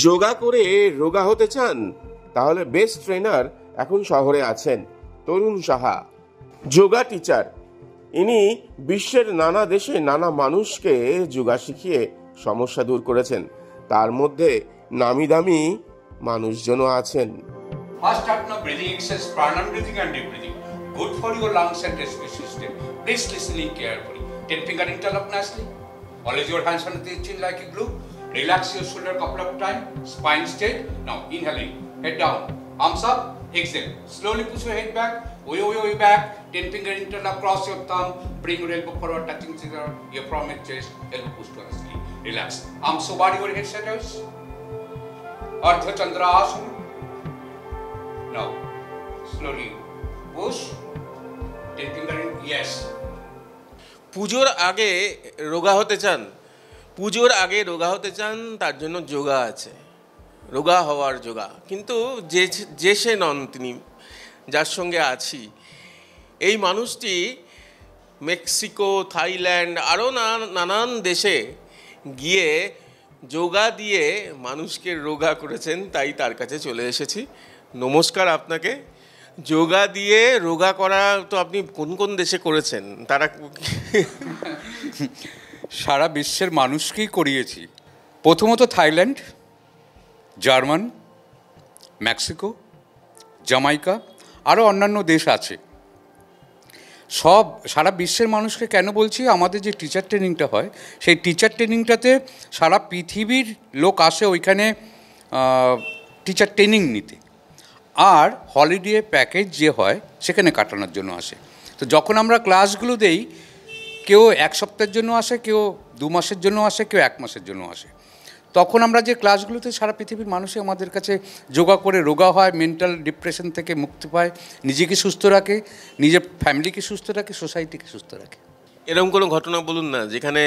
যোগা করে রোগা হতে চান? তাহলে বেস্ট ট্রেনার এখন শহরে আছেন তরুণ সাহা, যোগা টিচার। ইনি বিশ্বের নানা দেশে নানা মানুষকে যোগা শিখিয়ে সমস্যা দূর করেছেন। তার মধ্যে নামি দামি মানুষজনও আছেন। First starting of breathing exercise, pranayama breathing and deep breathing. Good for your lungs and respiratory system. Please listening carefully. 10 finger interlock nicely. Always your hands on the chin like a glue. Relax your shoulder couple of times. Spine straight. Now inhaling. Head down. Arms up. Exhale. Slowly push your head back. Way back. 10 finger interlock. Cross your thumb. Bring your elbow forward, touching your from your chest. Elbow push towards the knee. Relax. Arms over your head centers. Ardha Chandrasana. Now, slowly push. 10 finger in. Yes. পুজোর আগে রোগা হতে চান? পুজোর আগে রোগা হতে চান, তার জন্য যোগা আছে, রোগা হওয়ার যোগা। কিন্তু যে সে নন, তিনি যার সঙ্গে আছি, এই মানুষটি মেক্সিকো, থাইল্যান্ড আরও নানান দেশে গিয়ে যোগা দিয়ে মানুষকে রোগা করেছেন। তাই তার কাছে চলে এসেছি। নমস্কার আপনাকে। যোগা দিয়ে রোগা করা তো আপনি কোন কোন দেশে করেছেন? তারা সারা বিশ্বের মানুষকেই করিয়েছি। প্রথমত থাইল্যান্ড, জার্মান, মেক্সিকো, জামাইকা, আরও অন্যান্য দেশ আছে। সব সারা বিশ্বের মানুষকে কেন বলছি, আমাদের যে টিচার ট্রেনিংটা হয়, সেই টিচার ট্রেনিংটাতে সারা পৃথিবীর লোক আসে ওইখানে টিচার ট্রেনিং নিতে। আর হলিডে প্যাকেজ যে হয় সেখানে কাটানোর জন্য আসে। তো যখন আমরা ক্লাসগুলো দেই, কেউ 1 সপ্তাহের জন্য আসে, কেউ 2 মাসের জন্য আসে, কেউ 1 মাসের জন্য আসে। তখন আমরা যে ক্লাসগুলোতে সারা পৃথিবীর মানুষই আমাদের কাছে যোগা করে রোগা হয়, মেন্টাল ডিপ্রেশন থেকে মুক্তি পায়, নিজেকে সুস্থ রাখে, নিজের ফ্যামিলিকে সুস্থ রাখে, সোসাইটিকে সুস্থ রাখে। এরকম কোনো ঘটনা বলুন না যেখানে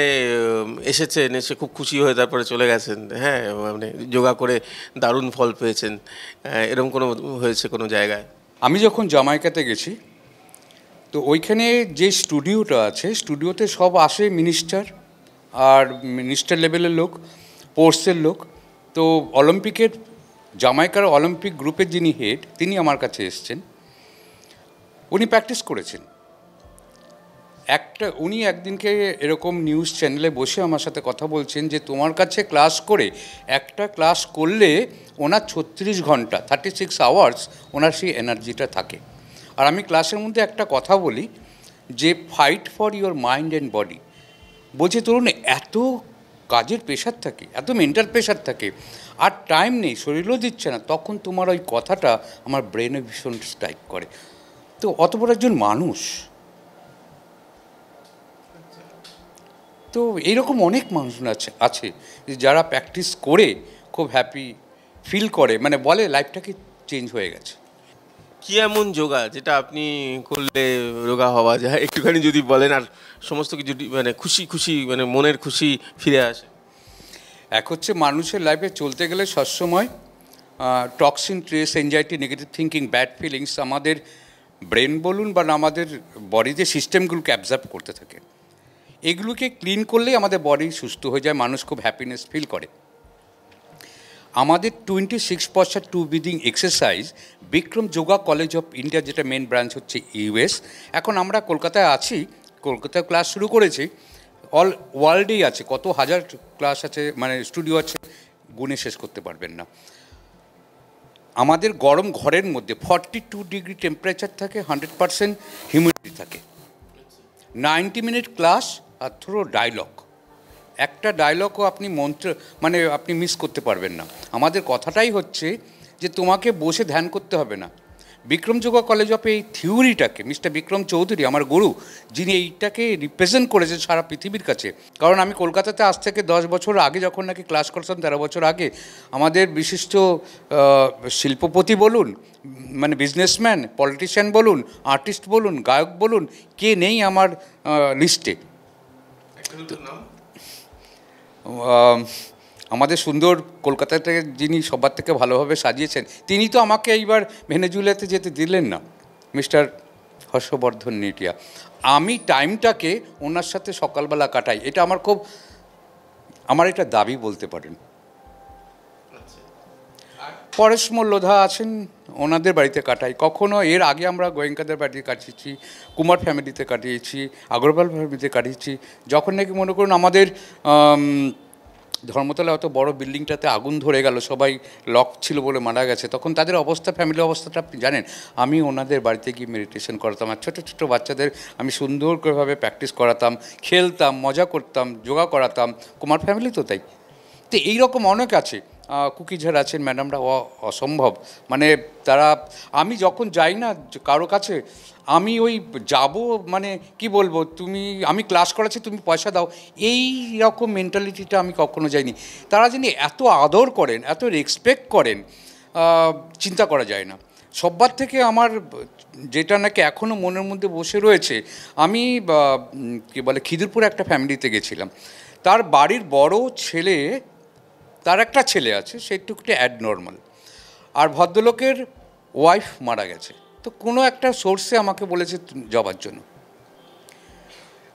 এসেছেন, এসে খুব খুশি হয়ে তারপরে চলে গেছেন, হ্যাঁ, মানে যোগা করে দারুণ ফল পেয়েছেন, এরকম কোনো হয়েছে কোনো জায়গায়? আমি যখন জামাইকাতে গেছি, তো ওইখানে যে স্টুডিওটা আছে, স্টুডিওতে সব আসে মিনিস্টার আর মিনিস্টার লেভেলের লোক, স্পোর্টসের লোক। তো অলিম্পিকের, জামাইকার অলিম্পিক গ্রুপের যিনি হেড, তিনি আমার কাছে এসছেন। উনি প্র্যাকটিস করেছেন। উনি একদিনকে এরকম নিউজ চ্যানেলে বসে আমার সাথে কথা বলছেন যে তোমার কাছে ক্লাস করে, একটা ক্লাস করলে ওনার 36 ঘন্টা 36 আওয়ার্স ওনার সেই এনার্জিটা থাকে। আর আমি ক্লাসের মধ্যে একটা কথা বলি যে fight for your mind and body. বলছে তরুণ, এত কাজের প্রেশার থাকে, এত মেন্টাল প্রেশার থাকে, আর টাইম নেই, শরীরও দিচ্ছে না, তখন তোমার ওই কথাটা আমার ব্রেনে ভীষণ স্ট্রাইক করে। তো অত বড় একজন মানুষ, তো এইরকম অনেক মানুষ আছে যারা প্র্যাকটিস করে খুব হ্যাপি ফিল করে, মানে বলে লাইফটাকে চেঞ্জ হয়ে গেছে। কি এমন যোগা যেটা আপনি করলে রোগা হওয়া যায়, একটুখানি যদি বলেন, আর সমস্ত কিছু মানে খুশি মানে মনের খুশি ফিরে আসে? এক হচ্ছে মানুষের লাইফে চলতে গেলে সবসময় toxin, stress, anxiety, negative thinking, bad feelings আমাদের ব্রেন বলুন বা আমাদের বডিতে সিস্টেমগুলোকে অ্যাবজর্ব করতে থাকে। এগুলোকে ক্লিন করলেই আমাদের বডি সুস্থ হয়ে যায়, মানুষ খুব হ্যাপিনেস ফিল করে। আমাদের 26% two breathing exercise Bikram yoga college of India, যেটা মেন ব্রাঞ্চ হচ্ছে ইউএস। এখন আমরা কলকাতায় আছি, কলকাতায় ক্লাস শুরু করেছি। অল ওয়ার্ল্ডেই আছে, কত হাজার ক্লাস আছে, মানে স্টুডিও আছে, গুণে শেষ করতে পারবেন না। আমাদের গরম ঘরের মধ্যে 42 ডিগ্রি টেম্পারেচার থাকে, 100% হিউমিডিটি থাকে। 90 মিনিট ক্লাস আর থ্রো ডায়লগ, একটা ডায়লগও আপনি মানে আপনি মিস করতে পারবেন না। আমাদের কথাটাই হচ্ছে যে তোমাকে বসে ধ্যান করতে হবে না। বিক্রম যোগা কলেজ অফ এই থিওরিটাকে মিস্টার বিক্রম চৌধুরী, আমার গুরু, যিনি এইটাকে রিপ্রেজেন্ট করেছেন সারা পৃথিবীর কাছে। কারণ আমি কলকাতাতে আজ থেকে 10 বছর আগে যখন নাকি ক্লাস করতাম, 13 বছর আগে, আমাদের বিশিষ্ট শিল্পপতি বলুন, মানে বিজনেসম্যান, পলিটিশিয়ান বলুন, আর্টিস্ট বলুন, গায়ক বলুন, কে নেই আমার লিস্টে। আমাদের সুন্দর কলকাতাতে যিনি সবার থেকে ভালোভাবে সাজিয়েছেন, তিনি তো আমাকে এইবার ভেনেজুয়েলাতে যেতে দিলেন না, মিস্টার হর্ষবর্ধন নেটিয়া। আমি টাইমটাকে ওনার সাথে সকালবেলা কাটাই, এটা আমার এটা দাবি বলতে পারেন। পরেশমল লোধা আছেন, ওনাদের বাড়িতে কাটাই। কখনো এর আগে আমরা গোয়েঙ্কাদের বাড়িতে কাটিয়েছি, কুমার ফ্যামিলিতে কাটিয়েছি, আগরওয়াল ফ্যামিলিতে কাটিয়েছি। যখন নাকি মনে করুন আমাদের ধর্মতলা অত বড় বিল্ডিংটাতে আগুন ধরে গেল, সবাই লক ছিল বলে মারা গেছে, তখন তাদের অবস্থা, ফ্যামিলির অবস্থাটা আপনি জানেন। আমি ওনাদের বাড়িতে গিয়ে মেডিটেশন করাতাম, আর ছোটো ছোটো বাচ্চাদের আমি সুন্দর করেভাবে প্র্যাকটিস করাতাম, খেলতাম, মজা করতাম, যোগা করাতাম। কুমার ফ্যামিলি তো তাই। তো এইরকম অনেক আছে। কুকিঝার আছেন, ম্যাডামরা অসম্ভব, মানে তারা, আমি যখন যাই না কারো কাছে, আমি ওই যাব, মানে কি বলবো, আমি ক্লাস করাচ্ছি, তুমি পয়সা দাও, এই রকম মেন্টালিটিটা আমি কখনো যাইনি। তারা যিনি এত আদর করেন, এত রেসপেক্ট করেন, চিন্তা করা যায় না। সববার থেকে আমার যেটা নাকি এখনও মনের মধ্যে বসে রয়েছে, আমি কি বলে খিদিরপুরে একটা ফ্যামিলিতে গেছিলাম। তার বাড়ির বড় ছেলে, তার একটা ছেলে আছে, সে একটু অ্যাডনর্মাল, আর ভদ্রলোকের ওয়াইফ মারা গেছে। তো কোনো একটা সোর্সে আমাকে বলেছে যাবার জন্য।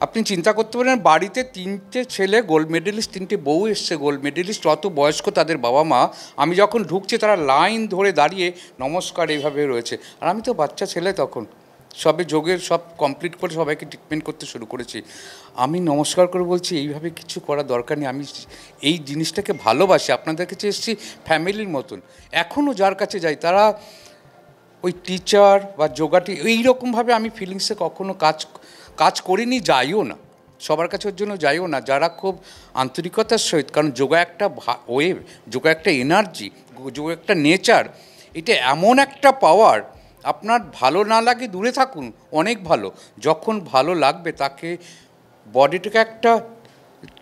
আপনি চিন্তা করতে পারেন, বাড়িতে 3টে ছেলে গোল্ড মেডেলিস্ট, 3টে বউ এসছে গোল্ড মেডেলিস্ট, অত বয়স্ক তাদের বাবা মা। আমি যখন ঢুকছি তারা লাইন ধরে দাঁড়িয়ে নমস্কার এইভাবে রয়েছে, আর আমি তো বাচ্চা ছেলে তখন, সবে যোগের সব কমপ্লিট করে সবাইকে ট্রিটমেন্ট করতে শুরু করেছি। আমি নমস্কার করে বলছি এইভাবে কিছু করার দরকার নেই, আমি এই জিনিসটাকে ভালোবাসি, আপনাদের কাছে এসেছি ফ্যামিলির মতন। এখনও যার কাছে যাই তারা ওই টিচার বা যোগাটি এইরকমভাবে আমি ফিলিংসে কখনো কাজ করিনি, যাইও না, সবার কাছে ওর জন্য যাইও না, যারা খুব আন্তরিকতার সহিত। কারণ যোগা একটা ওয়েভ, যোগা একটা এনার্জি, যোগা একটা নেচার, এটা এমন একটা পাওয়ার, আপনার ভালো না লাগে দূরে থাকুন, অনেক ভালো, যখন ভালো লাগবে তাকে বডিটাকে একটা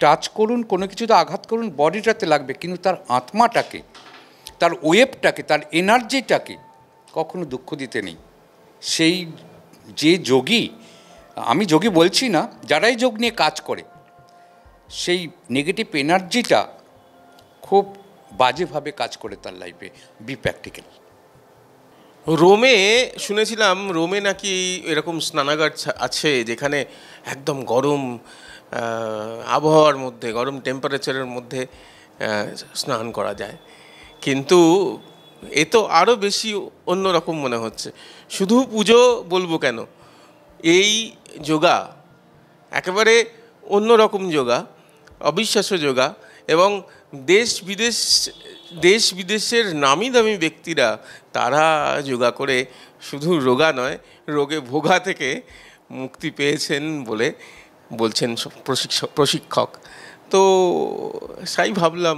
টাচ করুন, কোনো কিছুতে আঘাত করুন, বডিটাতে লাগবে, কিন্তু তার আত্মাটাকে, তার ওয়েভটাকে, তার এনার্জিটাকে কখনো দুঃখ দিতে নেই। সেই যে যোগী, আমি যোগী বলছি না, যারাই যোগ নিয়ে কাজ করে, সেই নেগেটিভ এনার্জিটা খুব বাজেভাবে কাজ করে তার লাইফে। B practical. রোমে শুনেছিলাম, রোমে নাকি এরকম স্নানাগার আছে যেখানে একদম গরম আবহাওয়ার মধ্যে, গরম টেম্পারেচারের মধ্যে স্নান করা যায়। কিন্তু এ তো আরও বেশি অন্যরকম মনে হচ্ছে। শুধু পুজো বলবো কেন, এই যোগা একেবারে অন্যরকম যোগা, অবিশ্বাস্য যোগা, এবং দেশ বিদেশের নামি দামি ব্যক্তিরা তারা যোগা করে শুধু রোগা নয়, রোগে ভোগা থেকে মুক্তি পেয়েছেন বলে বলছেন প্রশিক্ষক। তো তাই ভাবলাম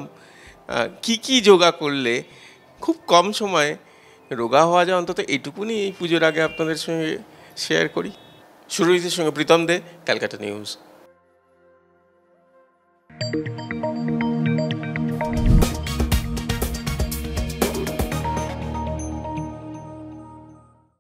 কি যোগা করলে খুব কম সময়ে রোগা হওয়া যায়, অন্তত এইটুকুনি এই পুজোর আগে আপনাদের সঙ্গে শেয়ার করি। সুরজিতের সঙ্গে প্রীতম দে, ক্যালকাটা নিউজ।